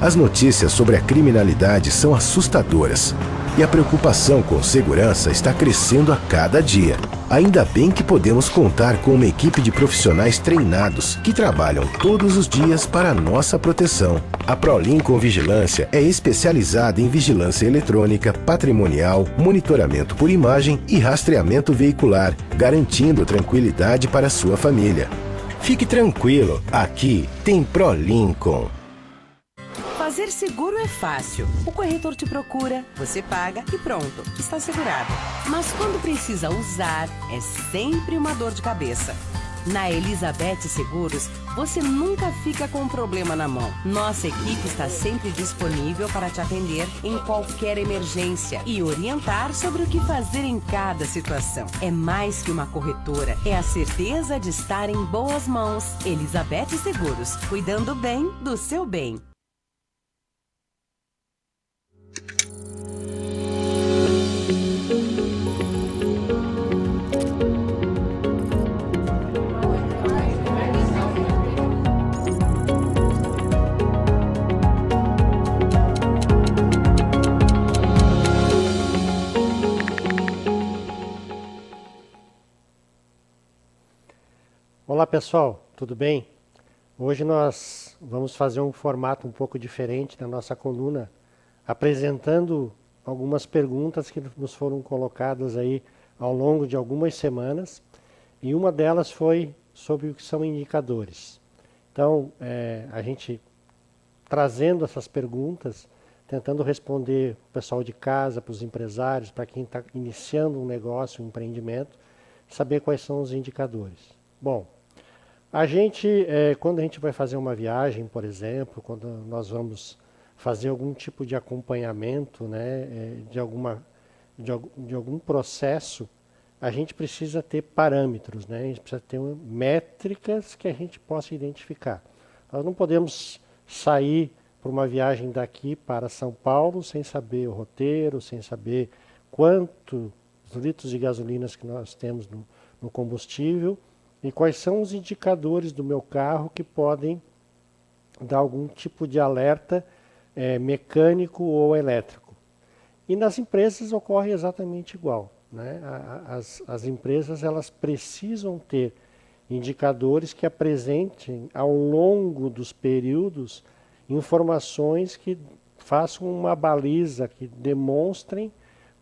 As notícias sobre a criminalidade são assustadoras e a preocupação com segurança está crescendo a cada dia. Ainda bem que podemos contar com uma equipe de profissionais treinados que trabalham todos os dias para a nossa proteção. A ProLincoln Vigilância é especializada em vigilância eletrônica, patrimonial, monitoramento por imagem e rastreamento veicular, garantindo tranquilidade para a sua família. Fique tranquilo, aqui tem ProLincoln. Fazer seguro é fácil. O corretor te procura, você paga e pronto, está segurado. Mas quando precisa usar, é sempre uma dor de cabeça. Na Elizabeth Seguros, você nunca fica com um problema na mão. Nossa equipe está sempre disponível para te atender em qualquer emergência e orientar sobre o que fazer em cada situação. É mais que uma corretora, é a certeza de estar em boas mãos. Elizabeth Seguros, cuidando bem do seu bem. Olá pessoal, tudo bem? Hoje nós vamos fazer um formato um pouco diferente da nossa coluna, apresentando algumas perguntas que nos foram colocadas aí ao longo de algumas semanas, e uma delas foi sobre o que são indicadores. Então, a gente trazendo essas perguntas, tentando responder o pessoal de casa, para os empresários, para quem está iniciando um negócio, um empreendimento, saber quais são os indicadores. Bom, quando a gente vai fazer uma viagem, por exemplo, quando nós vamos fazer algum tipo de acompanhamento, né, de algum processo, a gente precisa ter parâmetros, né, a gente precisa ter métricas que a gente possa identificar. Nós não podemos sair para uma viagem daqui para São Paulo sem saber o roteiro, sem saber quantos litros de gasolina que nós temos no combustível, e quais são os indicadores do meu carro que podem dar algum tipo de alerta mecânico ou elétrico. E nas empresas ocorre exatamente igual, né? As empresas elas precisam ter indicadores que apresentem ao longo dos períodos informações que façam uma baliza, que demonstrem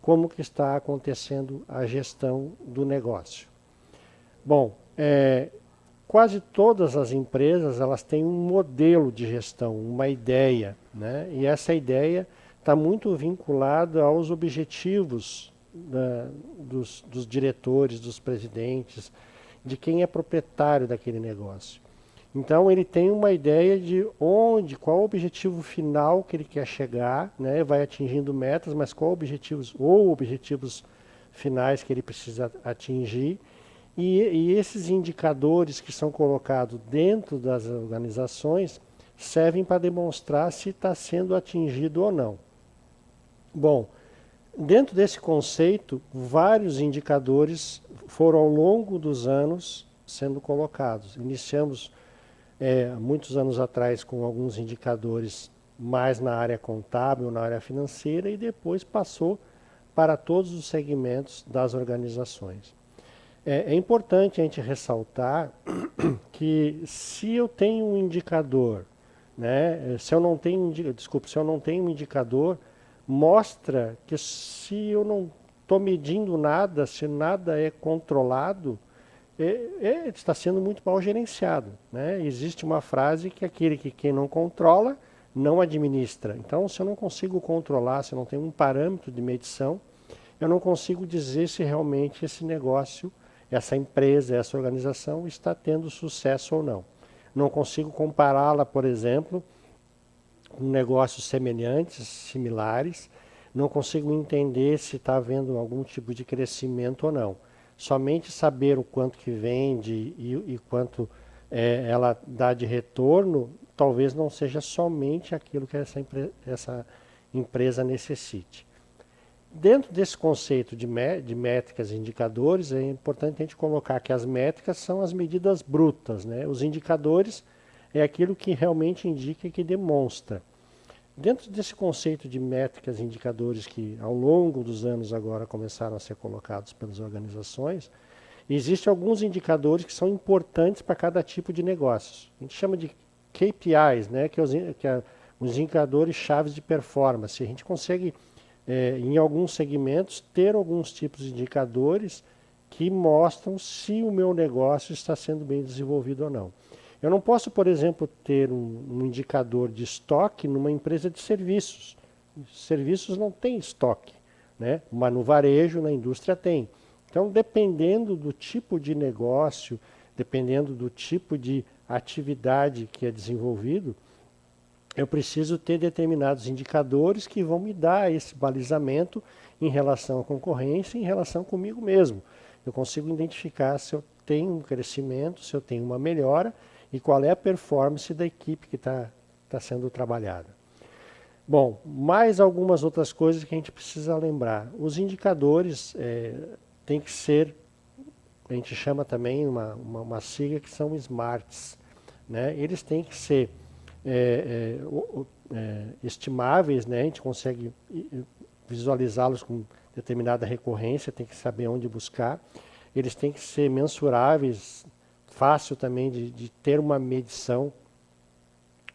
como que está acontecendo a gestão do negócio. Bom, quase todas as empresas elas têm um modelo de gestão, uma ideia, né? E essa ideia está muito vinculada aos objetivos dos diretores, dos presidentes, de quem é proprietário daquele negócio. Então ele tem uma ideia de qual o objetivo final que ele quer chegar, né? Vai atingindo metas, mas qual objetivos finais que ele precisa atingir. E esses indicadores que são colocados dentro das organizações servem para demonstrar se está sendo atingido ou não. Bom, dentro desse conceito, vários indicadores foram ao longo dos anos sendo colocados. Iniciamos muitos anos atrás com alguns indicadores mais na área contábil, na área financeira, e depois passou para todos os segmentos das organizações. É importante a gente ressaltar que se eu tenho um indicador, né, se eu não tenho um indicador, mostra que se eu não estou medindo nada, se nada é controlado, está sendo muito mal gerenciado, né? Existe uma frase que quem não controla, não administra. Então, se eu não consigo controlar, se eu não tenho um parâmetro de medição, eu não consigo dizer se realmente esse negócio, essa empresa, essa organização está tendo sucesso ou não. Não consigo compará-la, por exemplo, com negócios semelhantes, similares. Não consigo entender se está havendo algum tipo de crescimento ou não. Somente saber o quanto que vende e quanto ela dá de retorno, talvez não seja somente aquilo que essa empresa necessite. Dentro desse conceito de métricas e indicadores, é importante a gente colocar que as métricas são as medidas brutas, né? Os indicadores é aquilo que realmente indica e que demonstra. dentro desse conceito de métricas e indicadores que ao longo dos anos agora começaram a ser colocados pelas organizações, existem alguns indicadores que são importantes para cada tipo de negócio. A gente chama de KPIs, né, que é os indicadores chaves de performance. A gente consegue, em alguns segmentos, ter alguns tipos de indicadores que mostram se o meu negócio está sendo bem desenvolvido ou não. Eu não posso, por exemplo, ter um indicador de estoque numa empresa de serviços. Serviços não tem estoque, né? Mas no varejo, na indústria tem. Então, dependendo do tipo de negócio, dependendo do tipo de atividade que é desenvolvido, eu preciso ter determinados indicadores que vão me dar esse balizamento em relação à concorrência, em relação comigo mesmo. Eu consigo identificar se eu tenho um crescimento, se eu tenho uma melhora e qual é a performance da equipe que está sendo trabalhada. Bom, mais algumas outras coisas que a gente precisa lembrar. Os indicadores tem que ser, a gente chama também uma sigla que são SMARTs, né? Eles têm que ser estimáveis, né? A gente consegue visualizá-los com determinada recorrência, tem que saber onde buscar. Eles têm que ser mensuráveis, fácil também de ter uma medição.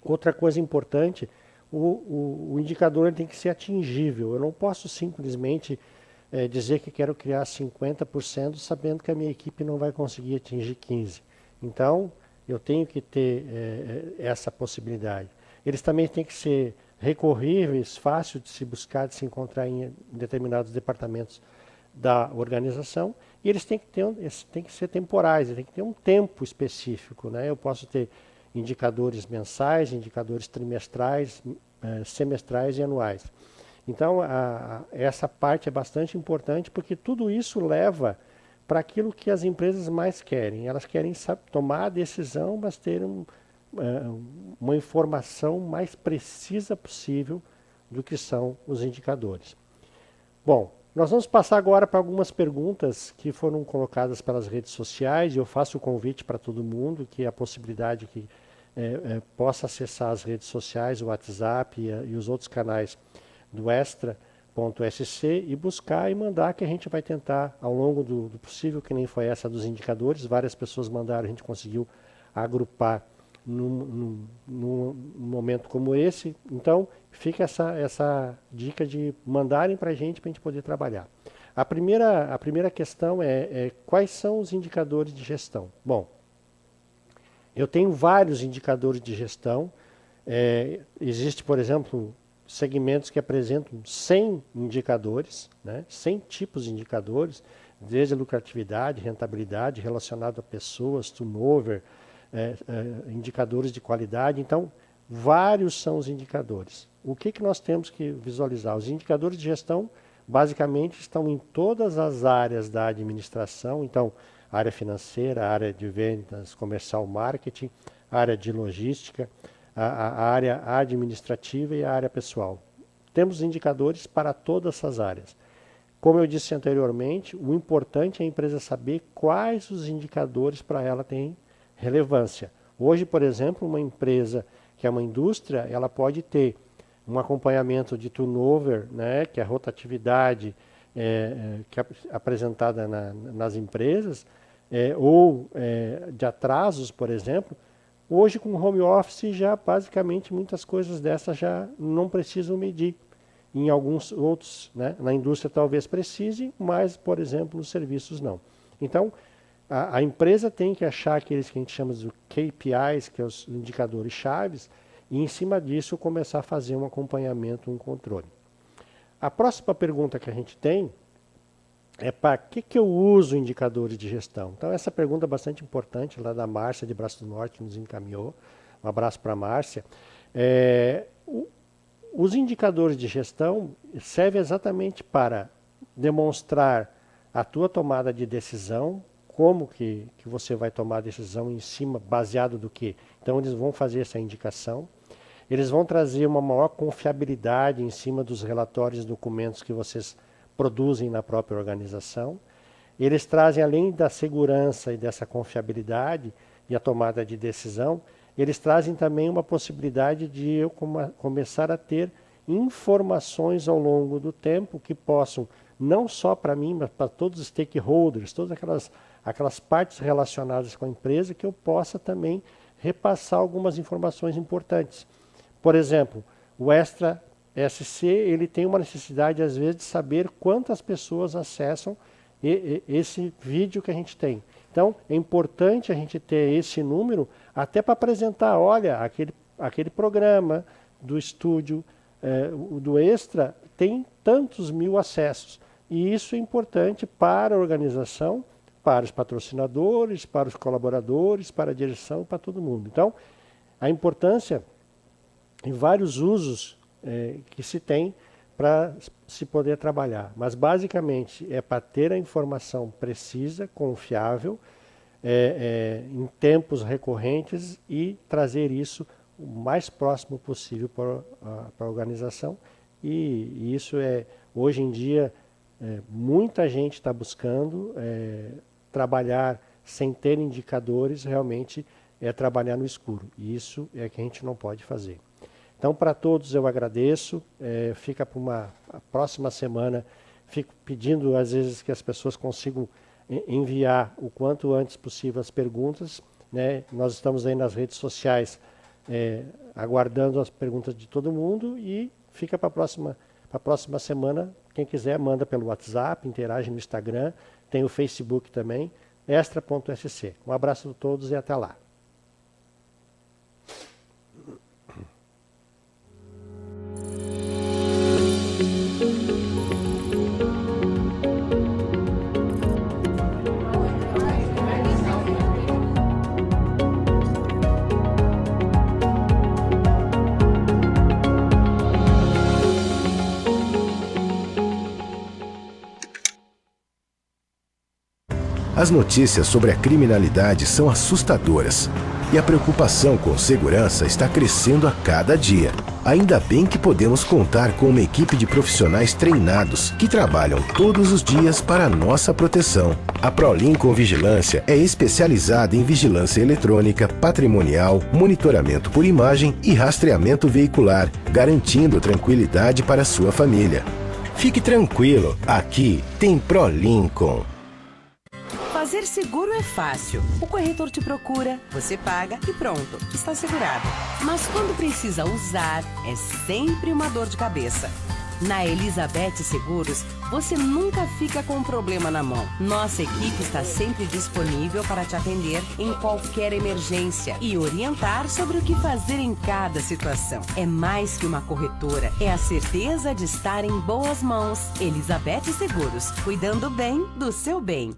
Outra coisa importante, o indicador ele tem que ser atingível. Eu não posso simplesmente dizer que quero criar 50% sabendo que a minha equipe não vai conseguir atingir 15%. Então, eu tenho que ter essa possibilidade. Eles também têm que ser recorríveis, fácil de se buscar, de se encontrar em determinados departamentos da organização, e eles têm que ser temporais, eles têm que ter um tempo específico, né? Eu posso ter indicadores mensais, indicadores trimestrais, semestrais e anuais. Então, essa parte é bastante importante porque tudo isso leva para aquilo que as empresas mais querem. Elas querem tomar a decisão, mas ter uma informação mais precisa possível do que são os indicadores. Bom, nós vamos passar agora para algumas perguntas que foram colocadas pelas redes sociais, e eu faço o convite para todo mundo, que é a possibilidade que possa acessar as redes sociais, o WhatsApp e os outros canais do Extra.sc e buscar e mandar, que a gente vai tentar, ao longo do possível, que nem foi essa dos indicadores, várias pessoas mandaram, a gente conseguiu agrupar num momento como esse. Então, fica essa dica de mandarem para a gente poder trabalhar. A primeira questão é quais são os indicadores de gestão? Bom, eu tenho vários indicadores de gestão. Existe, por exemplo, segmentos que apresentam 100 indicadores, né? 100 tipos de indicadores, desde lucratividade, rentabilidade, relacionado a pessoas, turnover, indicadores de qualidade. Então, vários são os indicadores. O que nós temos que visualizar? Os indicadores de gestão, basicamente, estão em todas as áreas da administração. Então, área financeira, área de vendas, comercial, marketing, área de logística, a área administrativa e a área pessoal. Temos indicadores para todas essas áreas. Como eu disse anteriormente, o importante é a empresa saber quais os indicadores para ela têm relevância. Hoje, por exemplo, uma empresa que é uma indústria, ela pode ter um acompanhamento de turnover, né, que é a rotatividade que é apresentada nas empresas, ou de atrasos, por exemplo. Hoje, com o home office, já basicamente muitas coisas dessas já não precisam medir. Em alguns outros, né, na indústria talvez precise, mas, por exemplo, nos serviços não. Então, a empresa tem que achar aqueles que a gente chama de KPIs, que são os indicadores chaves, e em cima disso começar a fazer um acompanhamento, um controle. A próxima pergunta que a gente tem é para que eu uso indicadores de gestão? Então, essa pergunta é bastante importante, lá da Márcia de Braço do Norte nos encaminhou. Um abraço para a Márcia. Os indicadores de gestão servem exatamente para demonstrar a tua tomada de decisão, como que você vai tomar a decisão em cima, baseado do quê? Então, eles vão fazer essa indicação. Eles vão trazer uma maior confiabilidade em cima dos relatórios e documentos que vocês produzem na própria organização. Eles trazem, além da segurança e dessa confiabilidade e a tomada de decisão, eles trazem também uma possibilidade de eu começar a ter informações ao longo do tempo que possam, não só para mim, mas para todos os stakeholders, todas aquelas partes relacionadas com a empresa, que eu possa também repassar algumas informações importantes. Por exemplo, o Extra SC, ele tem uma necessidade, às vezes, de saber quantas pessoas acessam esse vídeo que a gente tem. Então, é importante a gente ter esse número até para apresentar, olha, aquele programa do estúdio, do Extra, tem tantos mil acessos. E isso é importante para a organização, para os patrocinadores, para os colaboradores, para a direção, para todo mundo. Então, a importância em vários usos que se tem para se poder trabalhar. Mas, basicamente, é para ter a informação precisa, confiável, em tempos recorrentes e trazer isso o mais próximo possível para a organização. E isso hoje em dia, muita gente está buscando trabalhar sem ter indicadores, realmente é trabalhar no escuro. E isso é que a gente não pode fazer. Então, para todos eu agradeço, fica para uma próxima semana, fico pedindo às vezes que as pessoas consigam enviar o quanto antes possível as perguntas, né? Nós estamos aí nas redes sociais aguardando as perguntas de todo mundo e fica para a próxima semana, quem quiser manda pelo WhatsApp, interage no Instagram, tem o Facebook também, extra.sc. Um abraço a todos e até lá. As notícias sobre a criminalidade são assustadoras e a preocupação com segurança está crescendo a cada dia. Ainda bem que podemos contar com uma equipe de profissionais treinados que trabalham todos os dias para a nossa proteção. A ProLincoln Vigilância é especializada em vigilância eletrônica, patrimonial, monitoramento por imagem e rastreamento veicular, garantindo tranquilidade para a sua família. Fique tranquilo, aqui tem ProLincoln. Fazer seguro é fácil. O corretor te procura, você paga e pronto, está segurado. Mas quando precisa usar, é sempre uma dor de cabeça. Na Elizabeth Seguros, você nunca fica com um problema na mão. Nossa equipe está sempre disponível para te atender em qualquer emergência e orientar sobre o que fazer em cada situação. É mais que uma corretora, é a certeza de estar em boas mãos. Elizabeth Seguros, cuidando bem do seu bem.